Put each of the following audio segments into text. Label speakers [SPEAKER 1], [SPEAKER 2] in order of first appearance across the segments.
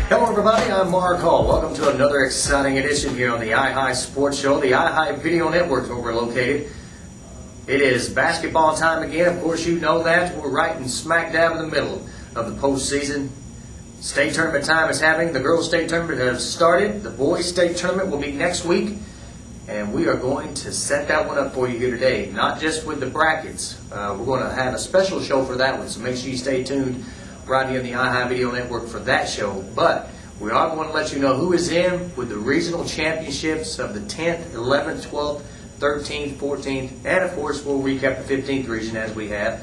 [SPEAKER 1] Hello everybody, I'm Marc Hall. Welcome to another exciting edition here on the iHigh Sports Show. The iHigh Video Network is where we're located. It is basketball time again. Of course you know that. We're right in smack dab in the middle of the postseason. State tournament time is happening. The girls' state tournament has started. The boys' state tournament will be next week. And we are going to set that one up for you here today. Not just with the brackets. We're going to have a special show for that one. So make sure you stay tuned right here on the iHigh Video Network for that show. But we are going to let you know who is in with the regional championships of the 10th, 11th, 12th, 13th, 14th, and of course we'll recap the 15th region as we have.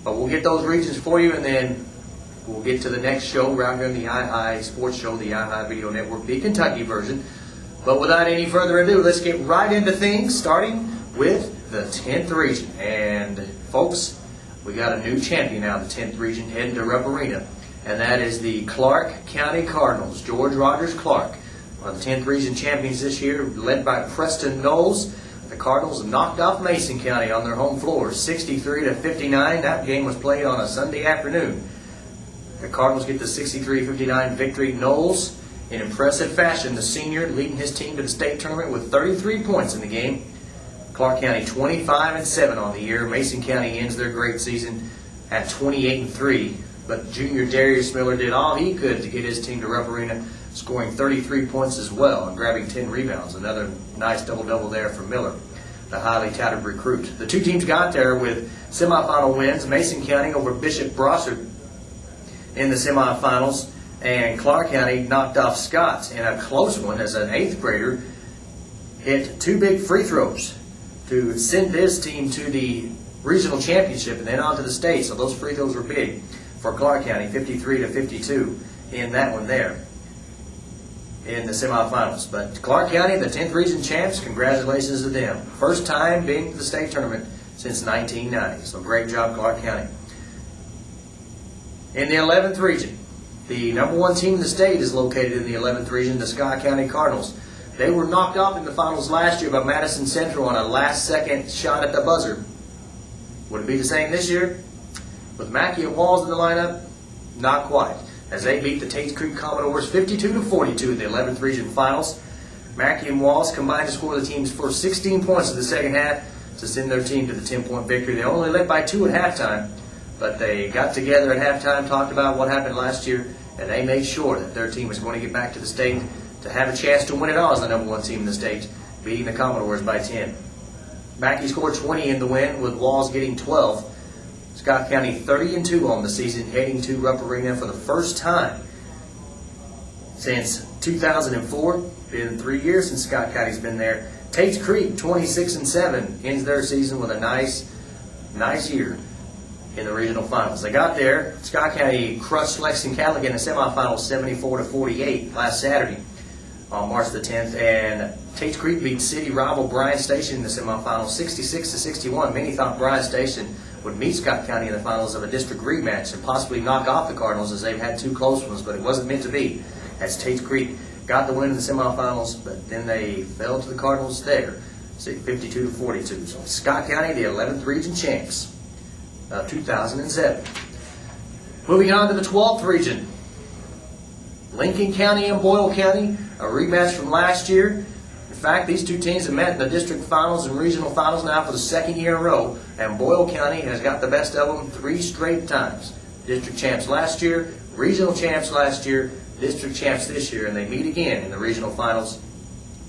[SPEAKER 1] But we'll get those regions for you, and then we'll get to the next show right here on the iHigh Sports Show, the iHigh Video Network, the Kentucky version. But without any further ado, let's get right into things, starting with the 10th region. And folks, we got a new champion now, the 10th region, heading to Rupp Arena, and that is the Clark County Cardinals. George Rogers Clark are the 10th region champions this year, led by Preston Knowles. The Cardinals knocked off Mason County on their home floor, 63-59. That game was played on a Sunday afternoon. The Cardinals get the 63-59 victory. Knowles, in impressive fashion, the senior, leading his team to the state tournament with 33 points in the game. Clark County 25-7 on the year. Mason County ends their great season at 28-3. But junior Darius Miller did all he could to get his team to Rupp Arena, scoring 33 points as well and grabbing 10 rebounds. Another nice double-double there for Miller, the highly touted recruit. The two teams got there with semifinal wins. Mason County over Bishop Brossard in the semifinals, and Clark County knocked off Scott in a close one as an 8th grader hit 2 big free throws to send his team to the regional championship and then on to the state. So those free throws were big for Clark County, 53-52 in that one there in the semifinals. But Clark County, the 10th region champs, congratulations to them. First time being to the state tournament since 1990. So great job, Clark County. In the 11th region, the number 1 team in the state is located in the 11th region, the Scott County Cardinals. They were knocked off in the finals last year by Madison Central on a last-second shot at the buzzer. Would it be the same this year? With Mackey and Walls in the lineup? Not quite, as they beat the Tates Creek Commodores 52-42 in the 11th region finals. Mackey and Walls combined to score the team's first 16 points in the second half to send their team to the 10-point victory. They only led by 2 at halftime, but they got together at halftime, talked about what happened last year, and they made sure that their team was going to get back to the state to have a chance to win it all as the number 1 team in the state, beating the Commodores by 10. Mackey scored 20 in the win, with Walls getting 12. Scott County 30-2 on the season, heading to Rupp Arena for the first time since 2004. Been 3 years since Scott County's been there. Tates Creek 26-7 ends their season with a nice year in the regional finals. They got there. Scott County crushed Lexington Catholic in the semifinals 74-48 last Saturday on March the 10th, and Tates Creek beat city rival Bryan Station in the semifinals 66-61. Many thought Bryan Station would meet Scott County in the finals of a district rematch and possibly knock off the Cardinals, as they've had 2 close ones, but it wasn't meant to be, as Tates Creek got the win in the semifinals, but then they fell to the Cardinals there, 52-42. So Scott County, the 11th region champs of 2007. Moving on to the 12th region. Lincoln County and Boyle County, a rematch from last year. In fact, these two teams have met in the district finals and regional finals now for the 2nd year in a row, and Boyle County has got the best of them 3 straight times. District champs last year, regional champs last year, district champs this year, and they meet again in the regional finals.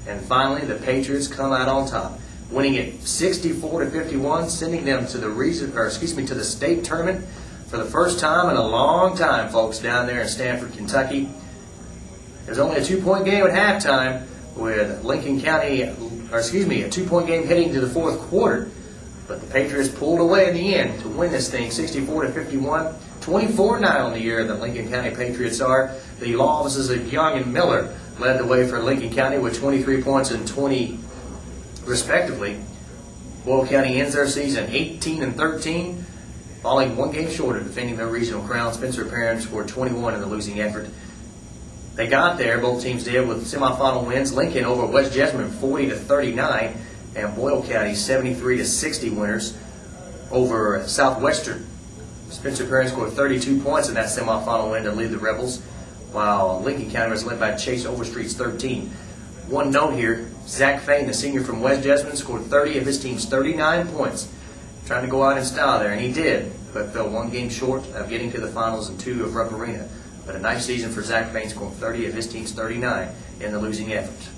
[SPEAKER 1] And finally, the Patriots come out on top, winning it 64-51, sending them to the state tournament for the first time in a long time, folks, down there in Stanford, Kentucky. There's only a 2-point game at halftime, with Lincoln County, a 2-point game heading to the 4th quarter. But the Patriots pulled away in the end to win this thing 64-51. 24-9 on the year, the Lincoln County Patriots are. The law offices of Young and Miller led the way for Lincoln County with 23 points and 20 respectively. Boyle County ends their season 18-13, falling 1 game short of defending their regional crown. Spencer Parent scored 21 in the losing effort. They got there, both teams did, with semifinal wins. Lincoln over West Jessamine 40-39, and Boyle County 73-60 winners over Southwestern. Spencer Parent scored 32 points in that semifinal win to lead the Rebels. while Lincoln County was led by Chase Overstreet's 13. One note here, Zach Fain, the senior from West Jessamine, scored 30 of his team's 39 points. Trying to go out in style there, and he did, but fell one game short of getting to the finals and 2 of Rupp Arena. But a nice season for Zach Fain, scoring 30 of his team's 39 in the losing effort.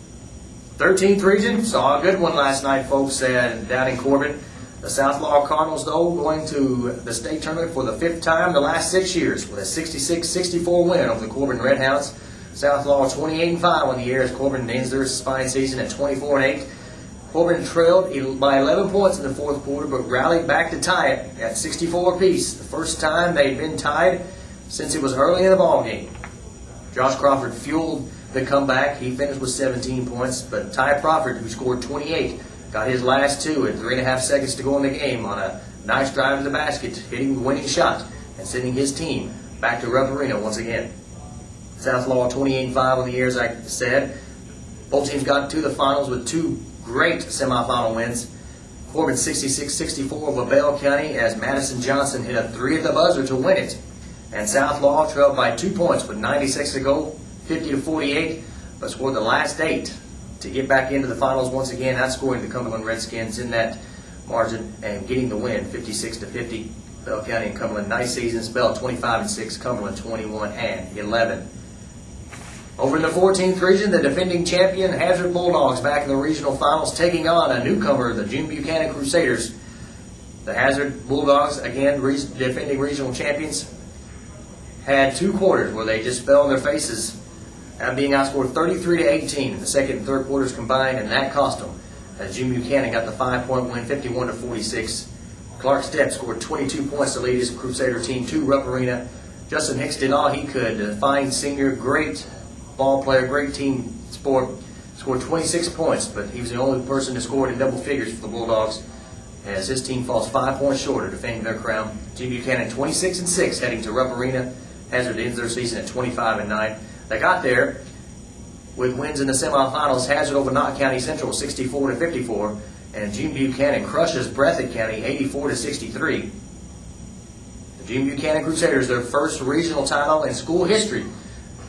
[SPEAKER 1] 13th region, saw a good one last night, folks, down in Corbin. The South Law Cardinals, though, going to the state tournament for the 5th time in the last 6 years with a 66-64 win over the Corbin Redhounds. South Law 28-5 on the year as Corbin ends their fine season at 24-8. Corbin trailed by 11 points in the 4th quarter, but rallied back to tie it at 64 apiece. The first time they'd been tied since it was early in the ball game. Josh Crawford fueled the comeback. He finished with 17 points, but Ty Crawford, who scored 28, got his last 2 at 3.5 seconds to go in the game on a nice drive to the basket, hitting the winning shot and sending his team back to Rupp Arena once again. South Law 28-5 on the year, as I said. Both teams got to the finals with 2 great semifinal wins. Corbin 66-64 over Bell County as Madison Johnson hit a 3 at the buzzer to win it. And South Law trailed by 2 points with 96 to go, 50-48, but scored the last 8 to get back into the finals once again, outscoring the Cumberland Redskins in that margin and getting the win, 56-50. Bell County and Cumberland, nice seasons. Bell 25-6, Cumberland 21-11. Over in the 14th region, the defending champion Hazard Bulldogs back in the regional finals, taking on a newcomer, the June Buchanan Crusaders. The Hazard Bulldogs, again defending regional champions, had 2 quarters where they just fell on their faces, being outscored 33-18 in the 2nd and 3rd quarters combined, and that cost them, as June Buchanan got the 5-point win, 51-46. Clark Stepp scored 22 points to lead his Crusader team to Rupp Arena. Justin Hicks did all he could. A fine senior, great ball player, great team sport. Scored 26 points, but he was the only person that scored in double figures for the Bulldogs, as his team falls 5 points short of defending their crown. June Buchanan 26-6 heading to Rupp Arena. Hazard ends their season at 25-9. They got there with wins in the semifinals. Hazard over Knott County Central 64-54, and June Buchanan crushes Breathitt County 84-63. The June Buchanan Crusaders, their first regional title in school history.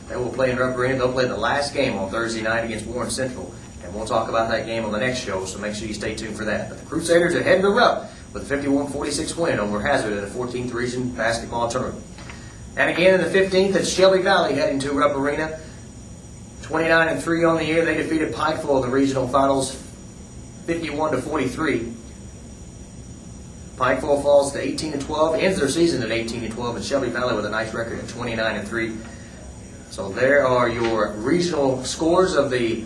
[SPEAKER 1] They will play in Rupp Arena. They'll play the last game on Thursday night against Warren Central, and we'll talk about that game on the next show, so make sure you stay tuned for that. But the Crusaders are heading to Rupp with a 51-46 win over Hazard in the 14th region basketball tournament. And again in the 15th, it's Shelby Valley heading to Rupp Arena. 29-3 on the year. They defeated Pikeville in the regional finals, 51-43. Pikeville falls to 18-12, ends their season at 18-12, and Shelby Valley with a nice record at 29-3. So there are your regional scores of the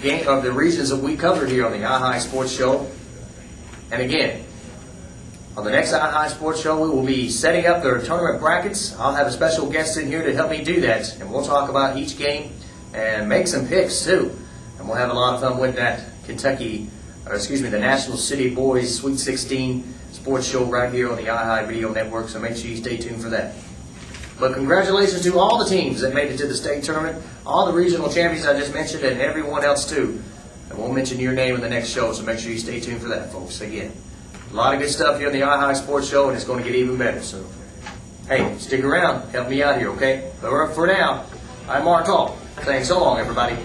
[SPEAKER 1] game, of the regions that we covered here on the iHigh Sports Show. And again, on the next iHigh Sports Show, we will be setting up their tournament brackets. I'll have a special guest in here to help me do that, and we'll talk about each game and make some picks too. And we'll have a lot of fun with that the National City Boys Sweet 16 sports show right here on the iHigh Video Network, so make sure you stay tuned for that. But congratulations to all the teams that made it to the state tournament, all the regional champions I just mentioned, and everyone else too. I won't mention your name in the next show, so make sure you stay tuned for that, folks. Again, a lot of good stuff here on the iHigh Sports Show, and it's going to get even better. So, hey, stick around. Help me out here, okay? But for now, I'm Marc Hall. Saying so long, everybody.